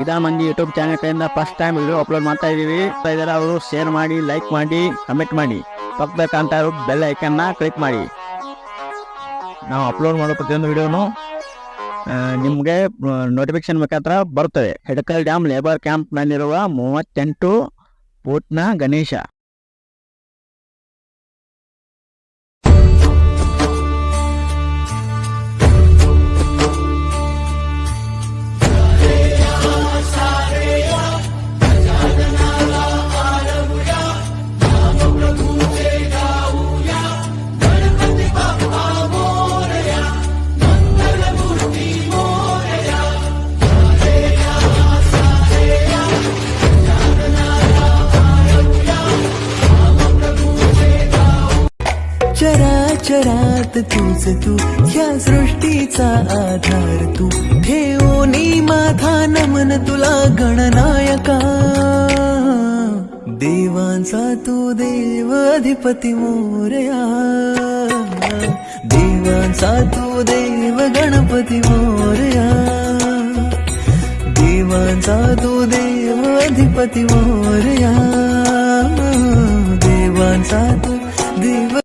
ವಿಧಾನ ಮಂದಿ YouTube channel ಕಡೆಯಿಂದ ಫಸ್ಟ್ ಟೈಮ್ ವಿಡಿಯೋ ಅಪ್ಲೋಡ್ ಮಾಡ್ತಾ ಇದೀವಿ. ಅವರು ಶೇರ್ ಮಾಡಿ, ಲೈಕ್ ಮಾಡಿ, ಕಮೆಂಟ್ ಮಾಡಿ, ಪಕ್ಕದ ಕಾಣ್ತಾ ಇರೋ ಬೆಲ್ ಐಕನ್ನ ಕ್ಲಿಕ್ ಮಾಡಿ. ನಾವು ಅಪ್ಲೋಡ್ ಮಾಡೋ ಪ್ರತಿಯೊಂದು ವಿಡಿಯೋನು ನಿಮಗೆ ನೋಟಿಫಿಕೇಶನ್ ಮುಖಾಂತರ ಬರುತ್ತದೆ. ಹಿಡಕಲ್ ಡ್ಯಾಮ್ ಲೇಬರ್ ಕ್ಯಾಂಪ್ನಲ್ಲಿರುವ 38 ಫೂಟ್ನ ಗಣೇಶ. चराचरात तूच तू, ह्या सृष्टीचा आधार तू. ठेवोनी माझा नमन तुला गणनायका. देवांचा तू देव अधिपती मोरया. देवांचा तू देव गणपती मोरया. देवांचा तू देव अधिपती मोरया. देवांचा तू